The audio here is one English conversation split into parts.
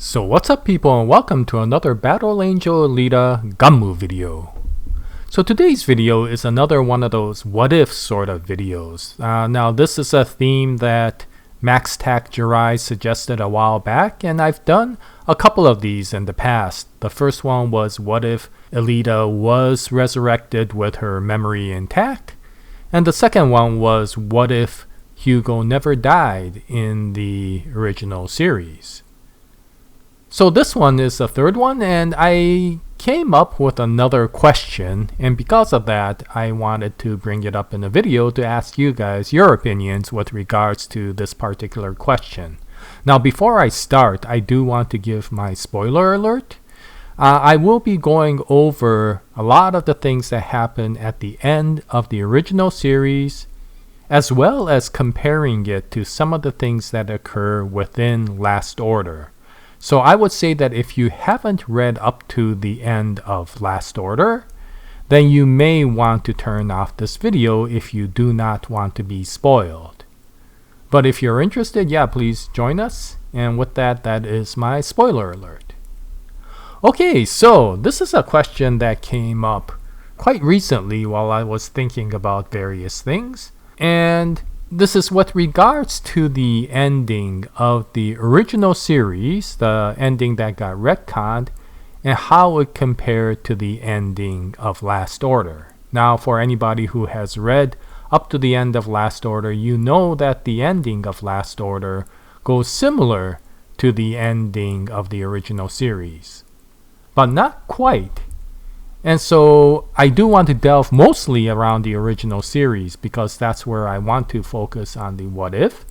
So what's up people, and welcome to another Battle Angel Alita Gammu video. So today's video is another one of those what if sort of videos. Now this is a theme that Jaya suggested a while back, and I've done a couple of these in the past. The first one was what if Alita was resurrected with her memory intact, and the second one was what if Hugo never died in the original series. So this one is the third one, and I came up with another question, and because of that I wanted to bring it up in a video to ask you guys your opinions with regards to this particular question. Now before I start, I do want to give my spoiler alert. I will be going over a lot of the things that happen at the end of the original series, as well as comparing it to some of the things that occur within Last Order. So I would say that if you haven't read up to the end of Last Order, then you may want to turn off this video if you do not want to be spoiled. But if you're interested, yeah, please join us. And with that, that is my spoiler alert. Okay, so this is a question that came up quite recently while I was thinking about various things. And this is with regards to the ending of the original series, the ending that got retconned, and how it compared to the ending of Last Order. Now, for anybody who has read up to the end of Last Order, you know that the ending of Last Order goes similar to the ending of the original series, but not quite. And so I do want to delve mostly around the original series because that's where I want to focus on the what if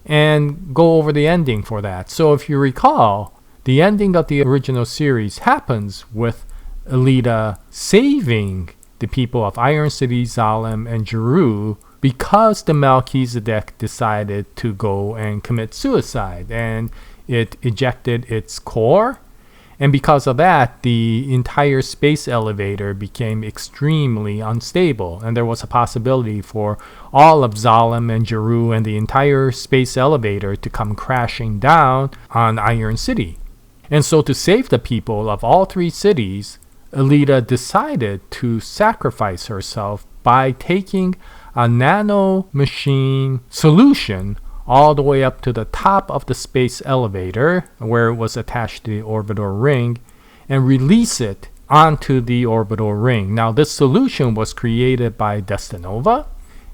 and go over the ending for that. So if you recall, the ending of the original series happens with Alita saving the people of Iron City, Zalem, and Jeru because the Melchizedek decided to go and commit suicide, and it ejected its core. And because of that, the entire space elevator became extremely unstable, and there was a possibility for all of Zalem and Jeru and the entire space elevator to come crashing down on Iron City. And so to save the people of all three cities, Alita decided to sacrifice herself by taking a nanomachine solution all the way up to the top of the space elevator where it was attached to the orbital ring and release it onto the orbital ring. Now this solution was created by Destinova,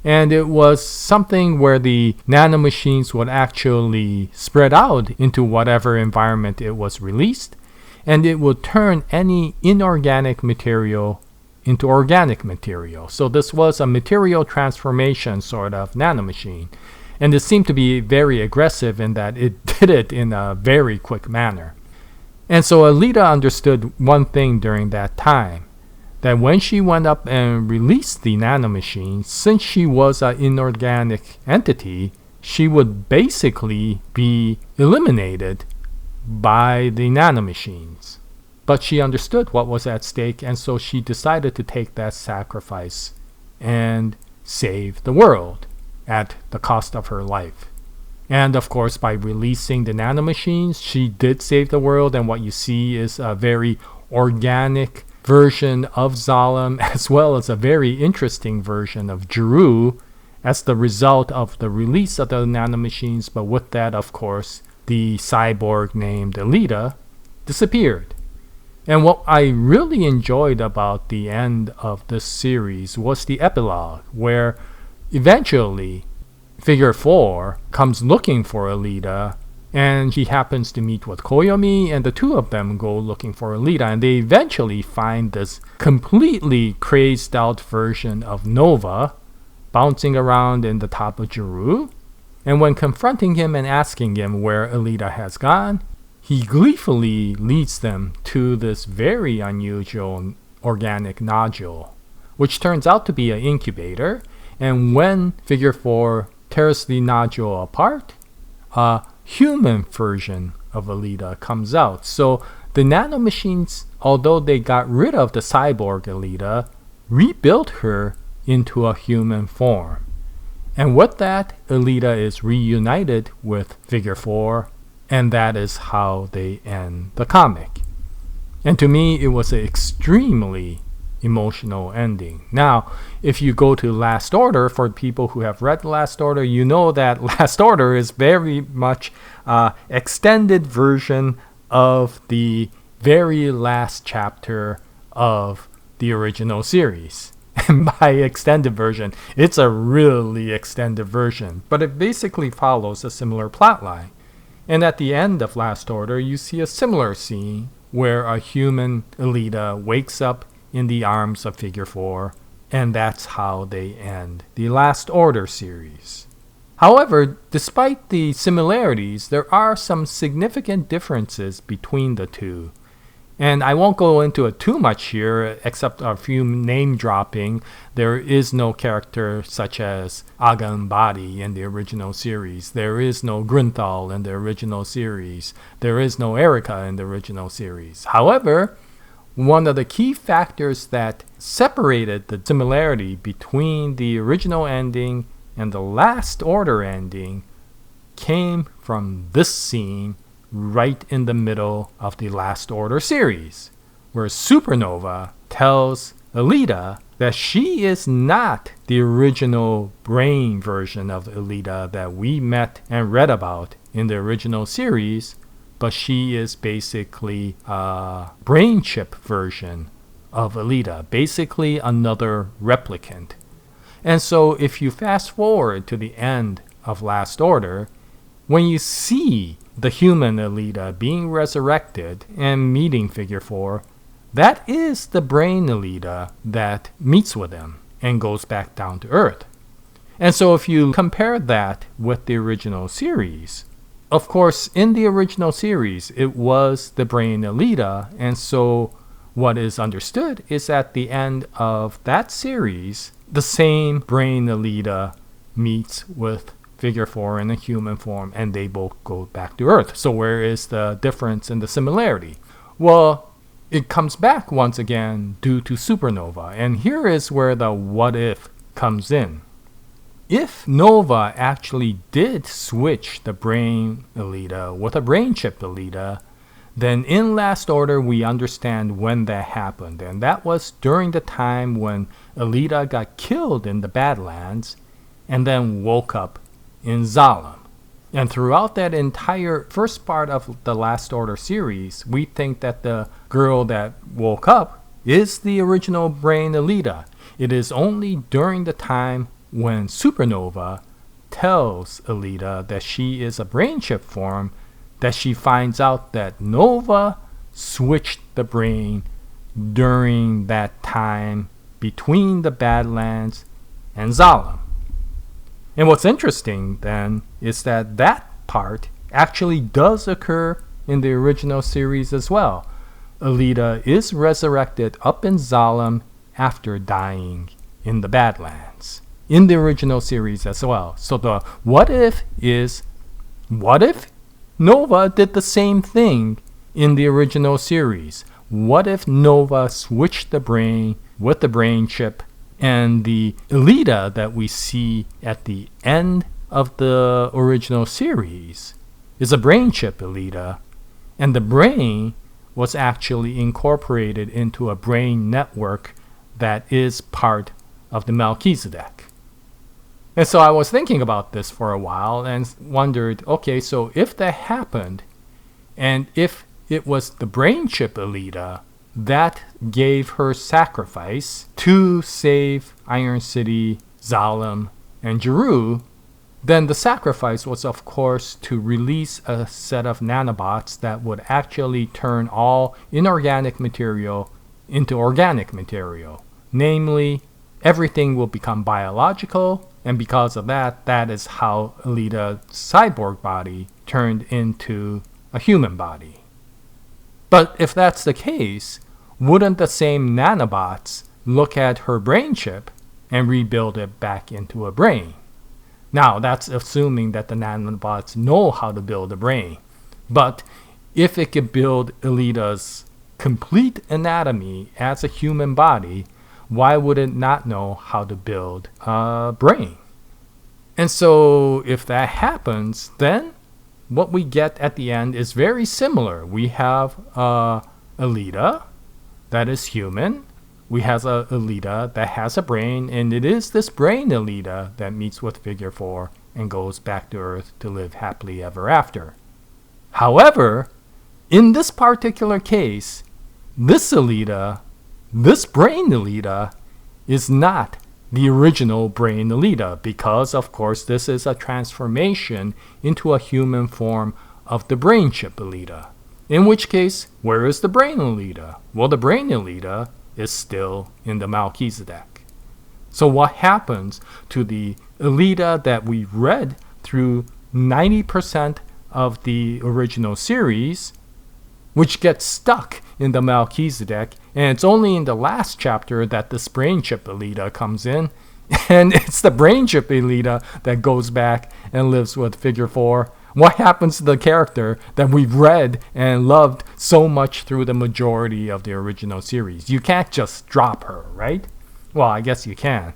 and it was something where the nanomachines would actually spread out into whatever environment it was released, and it would turn any inorganic material into organic material. So this was a material transformation sort of nanomachine. And it seemed to be very aggressive in that it did it in a very quick manner. And so Alita understood one thing during that time, that when she went up and released the nanomachine, since she was an inorganic entity, she would basically be eliminated by the nanomachines. But she understood what was at stake, and so she decided to take that sacrifice and save the world at the cost of her life. And of course, by releasing the nanomachines, she did save the world, and what you see is a very organic version of Zalem, as well as a very interesting version of Jeru as the result of the release of the nanomachines. But with that, of course, the cyborg named Alita disappeared. And what I really enjoyed about the end of this series was the epilogue, where eventually, Figure 4 comes looking for Alita, and she happens to meet with Koyomi, and the two of them go looking for Alita, and they eventually find this completely crazed out version of Nova bouncing around in the top of Jeru. And when confronting him and asking him where Alita has gone, he gleefully leads them to this very unusual organic nodule, which turns out to be an incubator. And when Figure 4 tears the nodule apart, a human version of Alita comes out. So the nanomachines, although they got rid of the cyborg Alita, rebuilt her into a human form. And with that, Alita is reunited with Figure 4 And that is how they end the comic. And to me, it was an extremely emotional ending. Now, if you go to Last Order, for people who have read Last Order, you know that Last Order is very much extended version of the very last chapter of the original series. And by extended version, it's a really extended version, but it basically follows a similar plotline. And at the end of Last Order, you see a similar scene where a human Alita wakes up in the arms of Figure 4, and that's how they end the Last Order series. However, despite the similarities, there are some significant differences between the two. And I won't go into it too much here, except a few name dropping. There is no character such as Aga and Body in the original series. There is no Grunthal in the original series. There is no Erica in the original series. However, one of the key factors that separated the similarity between the original ending and the Last Order ending came from this scene right in the middle of the Last Order series, where Supernova tells Alita that she is not the original brain version of Alita that we met and read about in the original series, but she is basically a brain chip version of Alita, basically another replicant. And so if you fast forward to the end of Last Order, when you see the human Alita being resurrected and meeting Figure 4, that is the brain Alita that meets with him and goes back down to Earth. And so if you compare that with the original series, of course, in the original series, it was the brain Alita, and so what is understood is at the end of that series, the same brain Alita meets with Figure 4 in a human form, and they both go back to Earth. So where is the difference in the similarity? Well, it comes back once again due to Supernova, and here is where the what if comes in. If Nova actually did switch the brain Alita with a brain chip Alita, then in Last Order we understand when that happened, and that was during the time when Alita got killed in the Badlands and then woke up in Zalem. And throughout that entire first part of the Last Order series, we think that the girl that woke up is the original brain Alita. It is only during the time when Supernova tells Alita that she is a brain chip form that she finds out that Nova switched the brain during that time between the Badlands and Zalem. And what's interesting then is that that part actually does occur in the original series as well. Alita is resurrected up in Zalem after dying in the Badlands in the original series as well. So the what if is, what if Nova did the same thing in the original series? What if Nova switched the brain with the brain chip, and the Alita that we see at the end of the original series is a brain chip Alita, and the brain was actually incorporated into a brain network that is part of the Melchizedek. And so I was thinking about this for a while and wondered, okay, so if that happened, and if it was the brain chip Alita that gave her sacrifice to save Iron City, Zalem, and Jeru, then the sacrifice was, of course, to release a set of nanobots that would actually turn all inorganic material into organic material. Namely, everything will become biological, and because of that, that is how Alita's cyborg body turned into a human body. But if that's the case, wouldn't the same nanobots look at her brain chip and rebuild it back into a brain? Now, that's assuming that the nanobots know how to build a brain. But if it could build Alita's complete anatomy as a human body, why would it not know how to build a brain? And so if that happens, then what we get at the end is very similar. We have Alita that is human. We have a Alita that has a brain, and it is this brain Alita that meets with Figure 4 and goes back to Earth to live happily ever after. However, in this particular case, this Alita, this brain Alita, is not the original brain Alita, because of course this is a transformation into a human form of the brain chip Alita. In which case, where is the brain Alita? Well, the brain Alita is still in the Melchizedek. So what happens to the Alita that we read through 90% of the original series, which gets stuck in the Melchizedek, and it's only in the last chapter that this brain chip Alita comes in, and it's the brain chip Alita that goes back and lives with Figure 4. What happens to the character that we've read and loved so much through the majority of the original series? You can't just drop her, right? Well, I guess you can.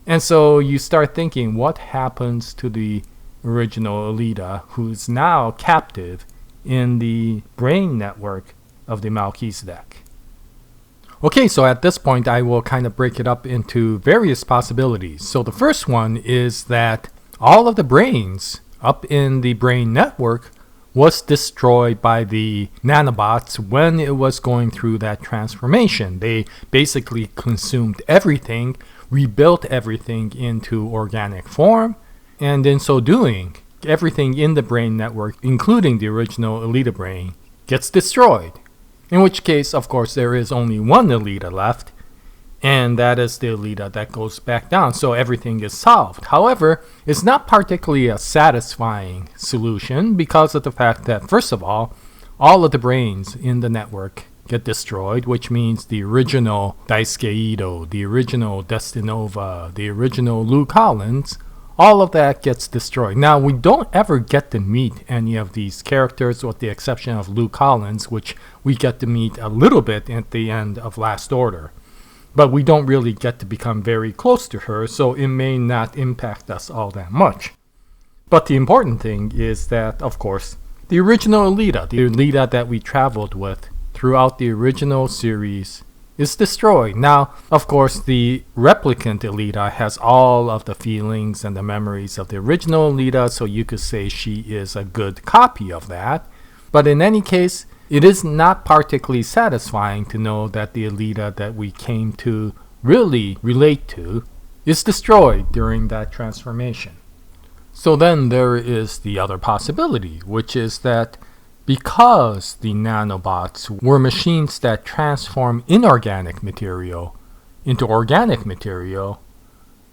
And so you start thinking, what happens to the original Alita, who's now captive in the brain network of the Melchizedek? Okay, so at this point I will kind of break it up into various possibilities. So the first one is that all of the brains up in the brain network was destroyed by the nanobots when it was going through that transformation. They basically consumed everything, rebuilt everything into organic form, and in so doing, everything in the brain network, including the original Alita brain, gets destroyed. In which case, of course, there is only one Alita left, and that is the Alita that goes back down, so everything is solved. However, it's not particularly a satisfying solution because of the fact that, first of all of the brains in the network get destroyed, which means the original Daisuke Ito, the original Destinova, the original Lou Collins, all of that gets destroyed. Now, we don't ever get to meet any of these characters with the exception of Lou Collins, which we get to meet a little bit at the end of Last Order. But we don't really get to become very close to her, so it may not impact us all that much. But the important thing is that, of course, the original Alita, the Alita that we traveled with throughout the original series, is destroyed. Now, of course, the replicant Alita has all of the feelings and the memories of the original Alita, so you could say she is a good copy of that. But in any case, it is not particularly satisfying to know that the Alita that we came to really relate to is destroyed during that transformation. So then there is the other possibility, which is that because the nanobots were machines that transform inorganic material into organic material,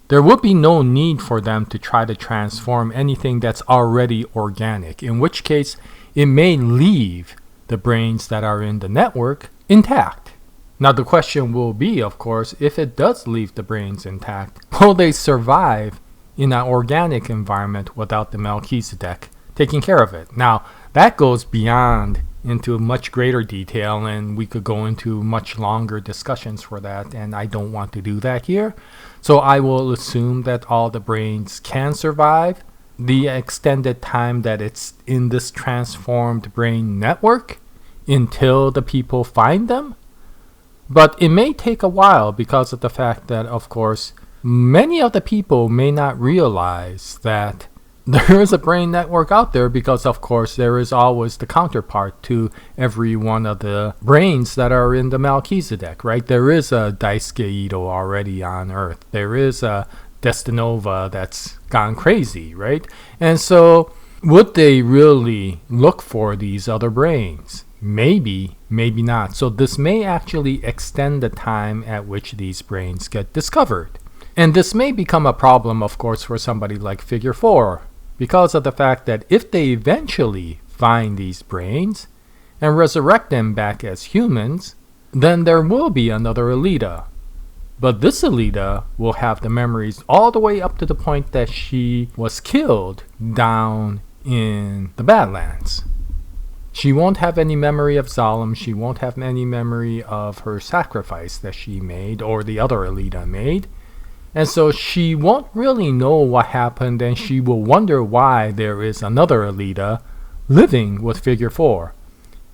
there would be no need for them to try to transform anything that's already organic, in which case it may leave the brains that are in the network intact. Now the question will be, of course, if it does leave the brains intact, will they survive in an organic environment without the Melchizedek taking care of it? Now, that goes beyond into much greater detail, and we could go into much longer discussions for that, and I don't want to do that here. So I will assume that all the brains can survive the extended time that it's in this transformed brain network until the people find them. But it may take a while because of the fact that, of course, many of the people may not realize that there is a brain network out there, because of course there is always the counterpart to every one of the brains that are in the Melchizedek, right? There is a Daisuke Ito already on Earth. There is a Destinova that's gone crazy, right? And so would they really look for these other brains? Maybe, maybe not. So this may actually extend the time at which these brains get discovered. And this may become a problem, of course, for somebody like Figure 4, because of the fact that if they eventually find these brains and resurrect them back as humans, then there will be another Alita. But this Alita will have the memories all the way up to the point that she was killed down in the Badlands. She won't have any memory of Zalem. She won't have any memory of her sacrifice that she made or the other Alita made. And so she won't really know what happened, and she will wonder why there is another Alita living with Figure 4.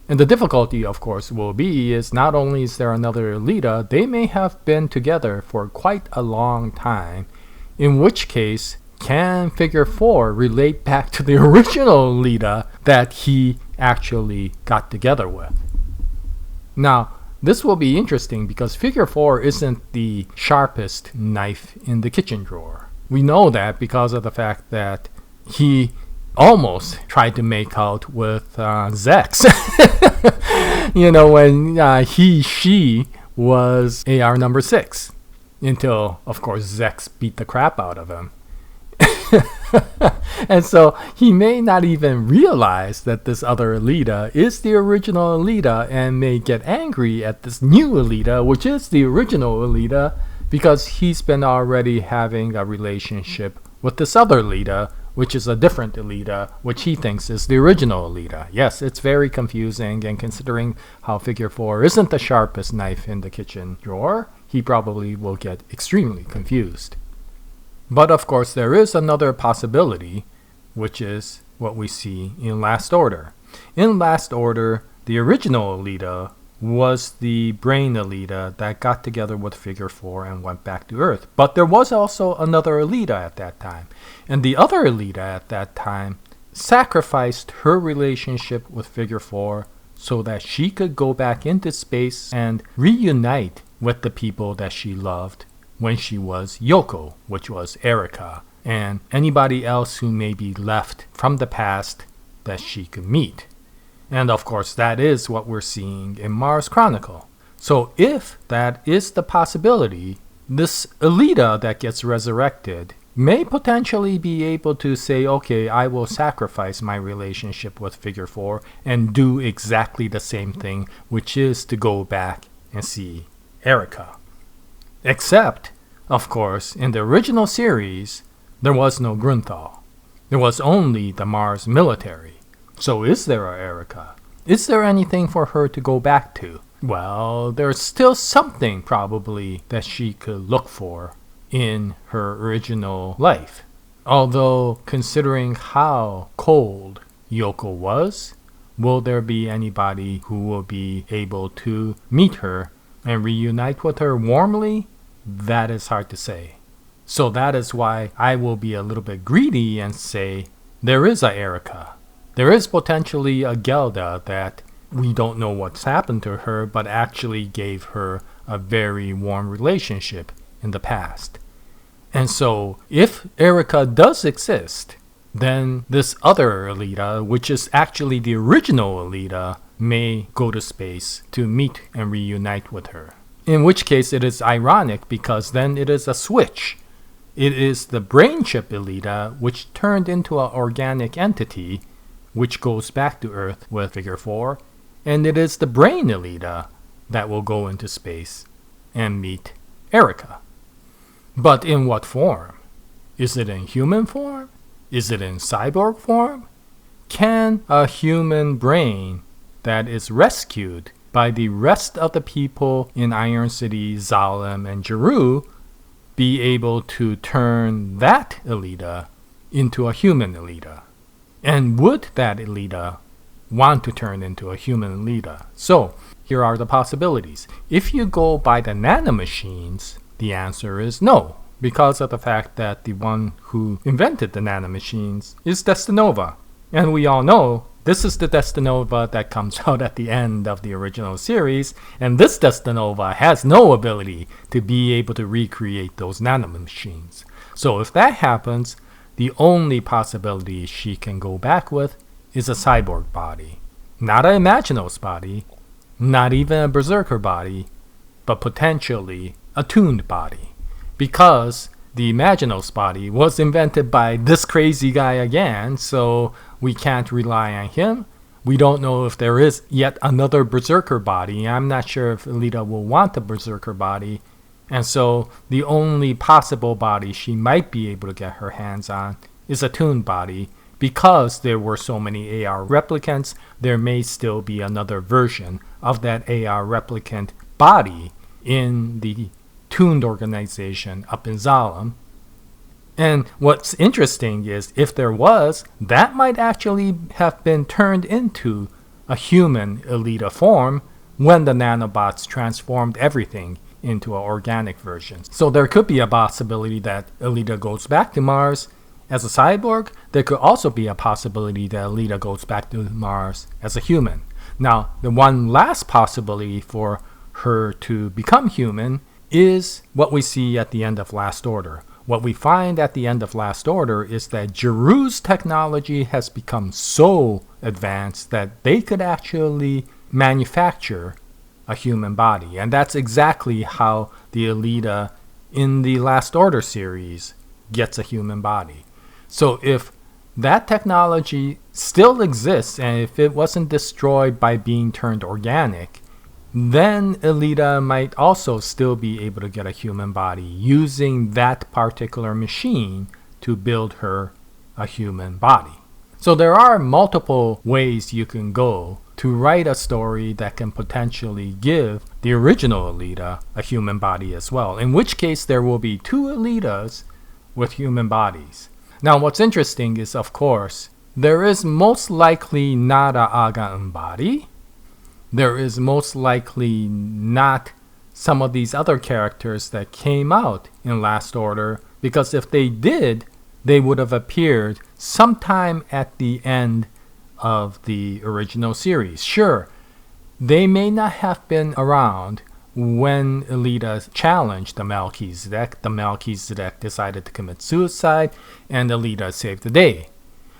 And the difficulty, of course, will be is not only is there another Alita, they may have been together for quite a long time, in which case, can Figure 4 relate back to the original Alita that he actually got together with? Now, this will be interesting because Figure 4 isn't the sharpest knife in the kitchen drawer. We know that because of the fact that he almost tried to make out with Zex. When she was AR number 6. Until, of course, Zex beat the crap out of him. And so he may not even realize that this other Alita is the original Alita and may get angry at this new Alita, which is the original Alita, because he's been already having a relationship with this other Alita, which is a different Alita, which he thinks is the original Alita. Yes, it's very confusing, and considering how Figure 4 isn't the sharpest knife in the kitchen drawer, he probably will get extremely confused. But of course, there is another possibility, which is what we see in Last Order. In Last Order, the original Alita was the brain Alita that got together with Figure 4 and went back to Earth. But there was also another Alita at that time. And the other Alita at that time sacrificed her relationship with Figure 4 so that she could go back into space and reunite with the people that she loved when she was Yoko, which was Erica, and anybody else who may be left from the past that she could meet. And of course, that is what we're seeing in Mars Chronicle. So if that is the possibility, this Alita that gets resurrected may potentially be able to say, okay, I will sacrifice my relationship with Figure 4 and do exactly the same thing, which is to go back and see Erica. Except, of course, in the original series, there was no Grunthal. There was only the Mars military. So is there a Erica? Is there anything for her to go back to? Well, there's still something probably that she could look for in her original life. Although, considering how cold Yoko was, will there be anybody who will be able to meet her and reunite with her warmly? That is hard to say. So that is why I will be a little bit greedy and say there is a Erica. There is potentially a Gelda that we don't know what's happened to her, but actually gave her a very warm relationship in the past. And so if Erica does exist, then this other Alita, which is actually the original Alita, may go to space to meet and reunite with her. In which case it is ironic because then it is a switch. It is the brain chip Alita which turned into an organic entity which goes back to Earth with Figure 4, and it is the brain Alita that will go into space and meet Erica. But in what form? Is it in human form? Is it in cyborg form? Can a human brain that is rescued by the rest of the people in Iron City, Zalem, and Jeru be able to turn that Alita into a human Alita? And would that Alita want to turn into a human Alita? So, here are the possibilities. If you go by the nanomachines, the answer is no, because of the fact that the one who invented the nanomachines is Destinova. And we all know this is the Destinova that comes out at the end of the original series, and this Destinova has no ability to be able to recreate those nanomachines. So if that happens, the only possibility she can go back with is a cyborg body. Not an Imaginos body, not even a Berserker body, but potentially a tuned body. Because the Imaginos body was invented by this crazy guy again, so we can't rely on him. We don't know if there is yet another Berserker body. I'm not sure if Alita will want a Berserker body. And so the only possible body she might be able to get her hands on is a tuned body. Because there were so many AR replicants, there may still be another version of that AR replicant body in the tuned organization up in Zalem. And what's interesting is if there was, that might actually have been turned into a human Alita form when the nanobots transformed everything into an organic version. So there could be a possibility that Alita goes back to Mars as a cyborg. There could also be a possibility that Alita goes back to Mars as a human. Now, the one last possibility for her to become human is what we see at the end of Last Order. What we find at the end of Last Order is that Jiru's technology has become so advanced that they could actually manufacture a human body. And that's exactly how the Alita in the Last Order series gets a human body. So if that technology still exists and if it wasn't destroyed by being turned organic, then Alita might also still be able to get a human body using that particular machine to build her a human body. So there are multiple ways you can go to write a story that can potentially give the original Alita a human body as well, in which case there will be two Alitas with human bodies. Now what's interesting is, of course, there is most likely not a Aga body. There is most likely not some of these other characters that came out in Last Order, because if they did, they would have appeared sometime at the end of the original series. Sure, they may not have been around when Alita challenged the Melchizedek. The Melchizedek decided to commit suicide, and Alita saved the day.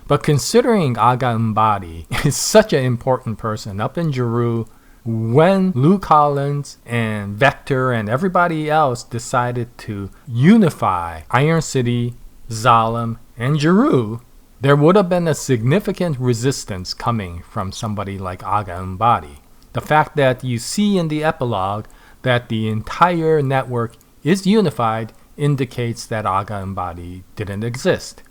But considering Aga Mbadi is such an important person up in Jiru, when Lou Collins and Vector and everybody else decided to unify Iron City, Zalem, and Jiru, there would have been a significant resistance coming from somebody like Aga Mbadi. The fact that you see in the epilogue that the entire network is unified indicates that Aga Mbadi didn't exist.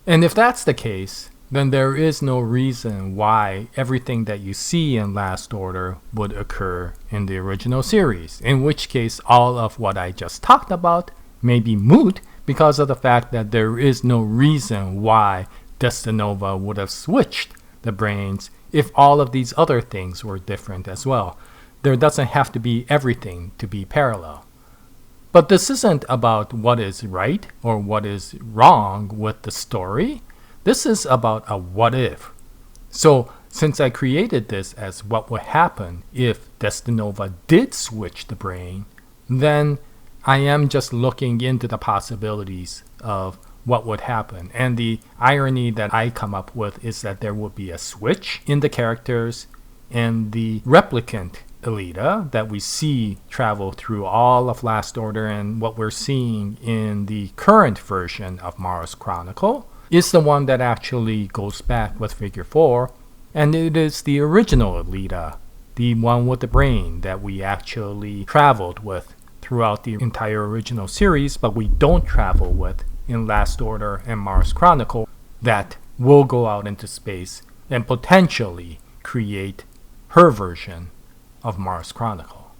And if that's the case, then there is no reason why everything that you see in Last Order would occur in the original series, in which case all of what I just talked about may be moot because of the fact that there is no reason why Destinova would have switched the brains if all of these other things were different as well. There doesn't have to be everything to be parallel. But this isn't about what is right or what is wrong with the story. This is about a what if. So since I created this as what would happen if Destinova did switch the brain, then I am just looking into the possibilities of what would happen. And the irony that I come up with is that there would be a switch in the characters, and the replicant Alita that we see travel through all of Last Order and what we're seeing in the current version of Mars Chronicle is the one that actually goes back with Figure 4, and it is the original Alita, the one with the brain that we actually traveled with throughout the entire original series, but we don't travel with in Last Order and Mars Chronicle, that will go out into space and potentially create her version of Mars Chronicle.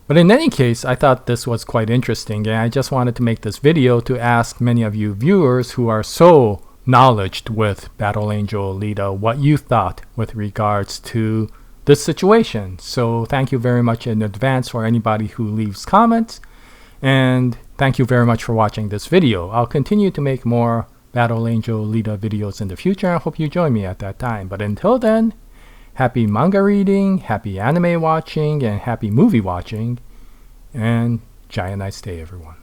But in any case, I thought this was quite interesting, and I just wanted to make this video to ask many of you viewers who are so knowledged with Battle Angel Alita what you thought with regards to this situation. So thank you very much in advance for anybody who leaves comments, and thank you very much for watching this video. I'll continue to make more Battle Angel Alita videos in the future. I hope you join me at that time. But until then, happy manga reading, happy anime watching, and happy movie watching, and Jaya, nice day everyone.